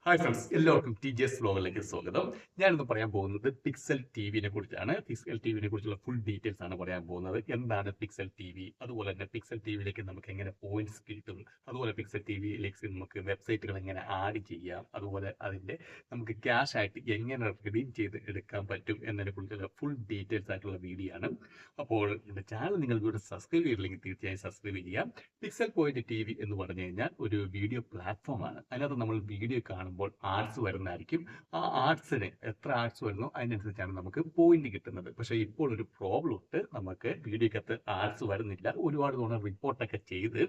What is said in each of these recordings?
Hi friends, എല്ലാവർക്കും TGS വ്ലോഗിലേക്ക് സ്വാഗതം. ഞാനിന്ന് പറയാൻ പോകുന്നത് പിക്സൽ ടിവിനെ കുറിച്ചാണ്. പിക്സൽ ടിവിനെ കുറിച്ചുള്ള ഫുൾ ഡീറ്റെയിൽസ് ആണ് പറയാൻ പോകുന്നത്. എന്താണ് പിക്സൽ ടിവി, അതുപോലെ തന്നെ പിക്സൽ ടിവിയിലേക്ക് നമുക്ക് എങ്ങനെ പോയിന്റ്സ് കിട്ടും, അതുപോലെ പിക്സൽ ടിവിയിലേക്ക് നമുക്ക് വെബ്സൈറ്റുകൾ എങ്ങനെ ആഡ് ചെയ്യാം, അതുപോലെ അതിൻ്റെ നമുക്ക് ക്യാഷ് ആയിട്ട് എങ്ങനെ റിഡീം ചെയ്ത് എടുക്കാൻ പറ്റും എന്നതിനെ കുറിച്ചുള്ള ഫുൾ ഡീറ്റെയിൽസ് ആയിട്ടുള്ള വീഡിയോ ആണ്. അപ്പോൾ എൻ്റെ ചാനൽ നിങ്ങൾ ഇവിടെ സബ്സ്ക്രൈബ് ചെയ്തില്ലെങ്കിൽ തീർച്ചയായും സബ്സ്ക്രൈബ് ചെയ്യാം. പിക്സൽ പോയിന്റ് ടിവി എന്ന് പറഞ്ഞു കഴിഞ്ഞാൽ ഒരു വീഡിയോ പ്ലാറ്റ്ഫോമാണ്. അതിനകത്ത് നമ്മൾ വീഡിയോ കാണുമ്പോൾ ആർട്സ് വരുന്നതായിരിക്കും. ആ ആർട്സിന് എത്ര ആർട്സ് വരുന്നോ അതിനനുസരിച്ചാണ് നമുക്ക് പോയിന്റ് കിട്ടുന്നത്. പക്ഷേ ഇപ്പോൾ ഒരു പ്രോബ്ലം ഉണ്ട്, നമുക്ക് വീഡിയോക്കകത്ത് ആർട്സ് വരുന്നില്ല. ഒരുപാട് തവണ റിപ്പോർട്ടൊക്കെ ചെയ്ത്,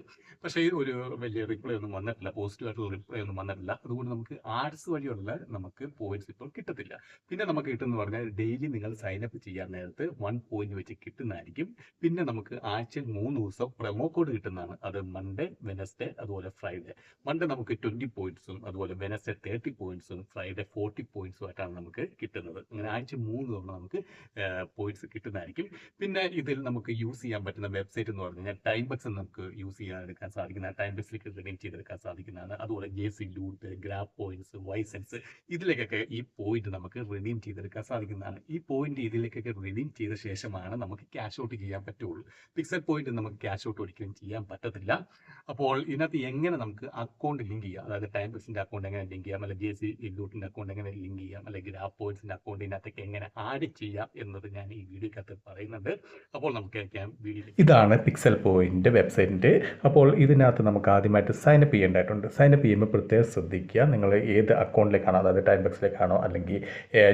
പക്ഷേ ഒരു വലിയ റിപ്ലൈ ഒന്നും വന്നിട്ടില്ല, പോസിറ്റീവ് ആയിട്ടുള്ള റിപ്ലൈ ഒന്നും വന്നിട്ടില്ല. അതുകൊണ്ട് നമുക്ക് ആർട്സ് വഴിയുള്ള നമുക്ക് പോയിന്റ്സ് ഇപ്പോൾ കിട്ടത്തില്ല. പിന്നെ നമുക്ക് കിട്ടുന്ന പറഞ്ഞാൽ ഡെയിലി നിങ്ങൾ സൈനപ്പ് ചെയ്യാൻ നേരത്ത് 1 പോയിന്റ് വെച്ച് കിട്ടുന്നതായിരിക്കും. പിന്നെ നമുക്ക് ആഴ്ചയിൽ 3 ദിവസം പ്രൊമോ കോഡ് കിട്ടുന്നതാണ്. അത് മൺഡേ, വെനസ്ഡേ, അതുപോലെ ഫ്രൈഡേ. മൺഡേ നമുക്ക് 20 പോയിന്റ്സും, അതുപോലെ വെനസ്ഡേ 30 പോയിന്റ്സും, ഫ്രൈഡേ 40 പോയിന്റ്സും ആയിട്ടാണ് നമുക്ക് കിട്ടുന്നത്. അങ്ങനെ ആഴ്ച 3 തവണ നമുക്ക് പോയിന്റ്സ് കിട്ടുന്നതായിരിക്കും. പിന്നെ ഇതിൽ നമുക്ക് യൂസ് ചെയ്യാൻ പറ്റുന്ന വെബ്സൈറ്റ് എന്ന് പറഞ്ഞു കഴിഞ്ഞാൽ ടൈംബക്സ് നമുക്ക് യൂസ് ചെയ്യാൻ എടുക്കാൻ സാധിക്കുന്ന, ടൈംബക്സിലേക്ക് റിഡീം ചെയ്തെടുക്കാൻ സാധിക്കുന്നതാണ്. അതുപോലെ JC ലൂട്ട്, ഗ്രാബ് പോയിന്റ്സ്, വൈസെൻസ്, ഇതിലേക്കൊക്കെ ഈ പോയിന്റ് നമുക്ക് റിഡീം ചെയ്തെടുക്കാൻ സാധിക്കുന്നതാണ്. ഈ പോയിന്റ് ഇതിലേക്കൊക്കെ റിഡീം ചെയ്ത ശേഷമാണ് നമുക്ക് ക്യാഷ് ഔട്ട് ചെയ്യാൻ പറ്റുള്ളൂ. പിക്സൽ പോയിന്റ് നമുക്ക് ക്യാഷ് ഔട്ട് ഒരിക്കലും ചെയ്യാൻ പറ്റത്തില്ല. അപ്പോൾ ഇതിനകത്ത് എങ്ങനെ നമുക്ക് അക്കൗണ്ട് ലിങ്ക് ചെയ്യാം, അതായത് ടൈംബക്സിന്റെ അക്കൗണ്ട് എങ്ങനെ ലിങ്ക് ചെയ്യാം, അല്ലെങ്കിൽ JC ലൂട്ടിന്റെ അക്കൗണ്ട് എങ്ങനെ ലിങ്ക് ചെയ്യാം, അല്ലെങ്കിൽ ഗ്രാബ് പോയിന്റ്സിന്റെ അക്കൗണ്ട് ഇതിനകത്തേക്ക് എങ്ങനെ ആഡ് ചെയ്യാം എന്നത് ഞാൻ ഈ വീഡിയോക്കകത്ത് പറയുന്നുണ്ട്. അപ്പോൾ നമുക്ക് വീഡിയോ ഇതാണ് പിക്സൽ പോയിന്റ് വെബ്സൈറ്റിൻ്റെ. അപ്പോൾ ഇതിനകത്ത് നമുക്ക് ആദ്യമായിട്ട് സൈനപ്പ് ചെയ്യേണ്ടതായിട്ടുണ്ട്. സൈനപ്പ് ചെയ്യുമ്പോൾ പ്രത്യേകം ശ്രദ്ധിക്കുക, നിങ്ങൾ ഏത് അക്കൗണ്ടിലേക്കാണോ, അതായത് ടൈംബക്സിലേക്കാണോ, അല്ലെങ്കിൽ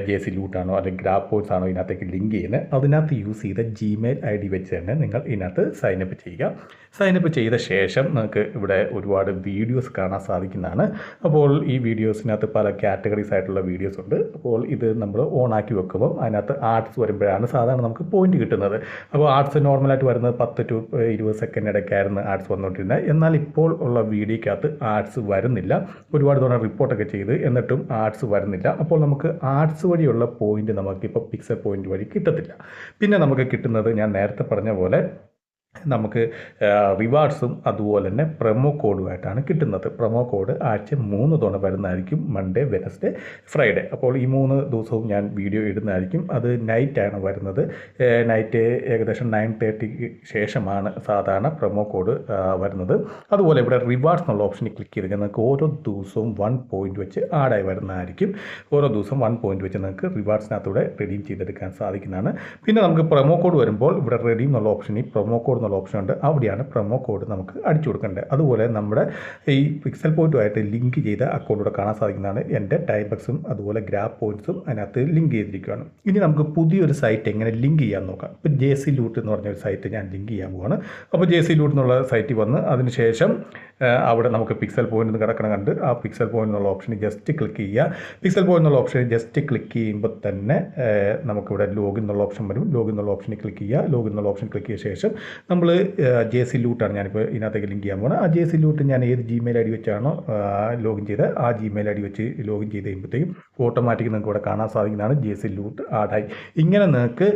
JC ലൂട്ടാണോ, അല്ലെങ്കിൽ ഗ്രാബ് പോയിന്റ്സ് ആണോ ഇതിനകത്തേക്ക് ലിങ്ക് ചെയ്യുന്നത്, അതിനകത്ത് യൂസ് ചെയ്ത Gmail ID വെച്ച് തന്നെ നിങ്ങൾ ഇതിനകത്ത് സൈനപ്പ് ചെയ്യുക. സൈനപ്പ് ചെയ്ത ശേഷം നിങ്ങൾക്ക് ഇവിടെ ഒരുപാട് വീഡിയോസ് കാണാൻ സാധിക്കുന്നതാണ്. അപ്പോൾ ഈ വീഡിയോസിനകത്ത് പല കാറ്റഗറീസ് ആയിട്ടുള്ള വീഡിയോസ് ഉണ്ട്. അപ്പോൾ ഇത് നമ്മൾ ഓൺ ആക്കി വെക്കുമ്പോൾ അതിനകത്ത് ആർട്സ് വരുമ്പോഴാണ് സാധാരണ നമുക്ക് പോയിന്റ് കിട്ടുന്നത്. അപ്പോൾ ആർട്സ് നോർമലായിട്ട് വരുന്നത് 10 to 20 സെക്കൻഡ് ഇടയ്ക്കായിരുന്നു ആർട്സ് വന്നുകൊണ്ടിരുന്നത്. എന്നാൽ ഇപ്പോൾ ഉള്ള വീഡിയോക്കകത്ത് ആർട്സ് വരുന്നില്ല. ഒരുപാട് തവണ റിപ്പോർട്ടൊക്കെ ചെയ്ത് എന്നിട്ടും ആർട്സ് വരുന്നില്ല. അപ്പോൾ നമുക്ക് ആർട്സ് വഴിയുള്ള പോയിന്റ് നമുക്കിപ്പോൾ പിക്സൽ പോയിന്റ് വഴി കിട്ടത്തില്ല. പിന്നെ നമുക്ക് കിട്ടുന്നത് ഞാൻ നേരത്തെ പറഞ്ഞ പോലെ നമുക്ക് റിവാർഡ്സും അതുപോലെ തന്നെ പ്രൊമോ കോഡുമായിട്ടാണ് കിട്ടുന്നത്. പ്രൊമോ കോഡ് ആഴ്ച 3 തവണ വരുന്നതായിരിക്കും, മൺഡേ, വെനസ്ഡേ, ഫ്രൈഡേ. അപ്പോൾ ഈ 3 ദിവസവും ഞാൻ വീഡിയോ ഇടുന്നതായിരിക്കും. അത് നൈറ്റാണ് വരുന്നത്. നൈറ്റ് ഏകദേശം 9:30 ശേഷമാണ് സാധാരണ പ്രൊമോ കോഡ് വരുന്നത്. അതുപോലെ ഇവിടെ റിവാർഡ്സ് എന്നുള്ള ഓപ്ഷനിൽ ക്ലിക്ക് ചെയ്ത് നിങ്ങൾക്ക് ഓരോ ദിവസവും 1 പോയിന്റ് വെച്ച് ആഡായി വരുന്നതായിരിക്കും. ഓരോ ദിവസം 1 പോയിന്റ് വെച്ച് നിങ്ങൾക്ക് റിവാർഡ്സിനകത്തൂടെ റിഡീം ചെയ്തെടുക്കാൻ സാധിക്കുന്നതാണ്. പിന്നെ നമുക്ക് പ്രൊമോ കോഡ് വരുമ്പോൾ ഇവിടെ റിഡീം എന്നുള്ള ഓപ്ഷനിൽ പ്രൊമോ കോഡ് ഓപ്ഷൻ ഉണ്ട്. അവിടെയാണ് പ്രൊമോ കോഡ് നമുക്ക് അടിച്ചു കൊടുക്കേണ്ടത്. അതുപോലെ നമ്മുടെ ഈ പിക്സൽ പോയിന്റുമായിട്ട് ലിങ്ക് ചെയ്ത അക്കൗണ്ടിലൂടെ കാണാൻ സാധിക്കുന്നതാണ്. എൻ്റെ ടൈംബക്സും അതുപോലെ ഗ്രാബ് പോയിന്റ്സും അതിനകത്ത് ലിങ്ക് ചെയ്തിരിക്കുകയാണ്. ഇനി നമുക്ക് പുതിയൊരു സൈറ്റ് എങ്ങനെ ലിങ്ക് ചെയ്യാൻ നോക്കാം. ഇപ്പോൾ JC ലൂട്ട് എന്ന് പറഞ്ഞൊരു സൈറ്റ് ഞാൻ ലിങ്ക് ചെയ്യാൻ പോവാണ്. അപ്പോൾ JC ലൂട്ട് എന്നുള്ള സൈറ്റിൽ വന്ന് അതിനുശേഷം അവിടെ നമുക്ക് പിക്സൽ പോയിന്റ് കിടക്കണം കണ്ട് ആ പിക്സൽ പോയിന്റ് എന്നുള്ള ഓപ്ഷനിൽ ജസ്റ്റ് ക്ലിക്ക് ചെയ്യുക. പിക്സൽ പോയിന്റ് എന്നുള്ള ഓപ്ഷനിൽ ജസ്റ്റ് ക്ലിക്ക് ചെയ്യുമ്പോൾ തന്നെ നമുക്കിവിടെ ലോഗിൻ എന്നുള്ള ഓപ്ഷൻ വരും. ലോഗിൻ എന്നുള്ള ഓപ്ഷനിൽ ക്ലിക്ക് ചെയ്യുക. ലോഗിൻ എന്നുള്ള ഓപ്ഷൻ ക്ലിക്ക് ചെയ്ത ശേഷം നമ്മൾ JC ലൂട്ടാണ് ഞാനിപ്പോൾ ഇതിനകത്തേക്ക് ലിങ്ക് ചെയ്യാൻ പോകുന്നത്. ആ JC ലൂട്ട് ഞാൻ ഏത് Gmail ID വെച്ചാണോ ലോഗിൻ ചെയ്ത് ആ Gmail ID വെച്ച് ലോഗിൻ ചെയ്ത് കഴിയുമ്പോഴത്തേക്കും ഓട്ടോമാറ്റിക് നിങ്ങൾക്ക് ഇവിടെ കാണാൻ സാധിക്കുന്നതാണ് JC ലൂട്ട് ആഡായി. ഇങ്ങനെ നിങ്ങൾക്ക്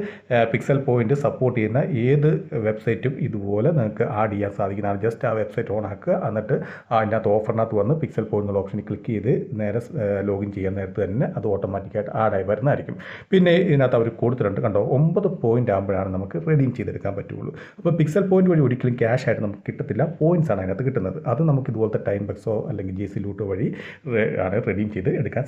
പിക്സൽ പോയിന്റ് സപ്പോർട്ട് ചെയ്യുന്ന ഏത് വെബ്സൈറ്റും ഇതുപോലെ നിങ്ങൾക്ക് ആഡ് ചെയ്യാൻ സാധിക്കുന്നതാണ്. ജസ്റ്റ് ആ വെബ്സൈറ്റ് ഓൺ ആക്കുക, എന്നിട്ട് അതിനകത്ത് ഓഫറിനകത്ത് വന്ന് പിക്സൽ പോയിന്റ് എന്നുള്ള ഓപ്ഷനിൽ ക്ലിക്ക് ചെയ്ത് നേരെ ലോഗിൻ ചെയ്യാൻ നേരത്ത് തന്നെ അത് ഓട്ടോമാറ്റിക്കായിട്ട് ആഡായി വരുന്നതായിരിക്കും. പിന്നെ ഇതിനകത്ത് അവർ കൊടുത്തിട്ടുണ്ട് കണ്ടോ, 9 പോയിന്റ് ആകുമ്പോഴാണ് നമുക്ക് റിഡീം ചെയ്തെടുക്കാൻ പറ്റുള്ളൂ. അപ്പോൾ പിക്സൽ പോയിന്റ് വഴി ഒരിക്കലും ക്യാഷ് ആയിട്ട് നമുക്ക് കിട്ടത്തില്ല, പോയിന്റ്സ് ആണ് അതിനകത്ത് കിട്ടുന്നത്. അത് നമുക്ക് ഇതുപോലത്തെ ടൈംബക്സോ അല്ലെങ്കിൽ JC ലൂട്ടോ വഴി ആണ് റിഡീം ചെയ്ത് എടുക്കാൻ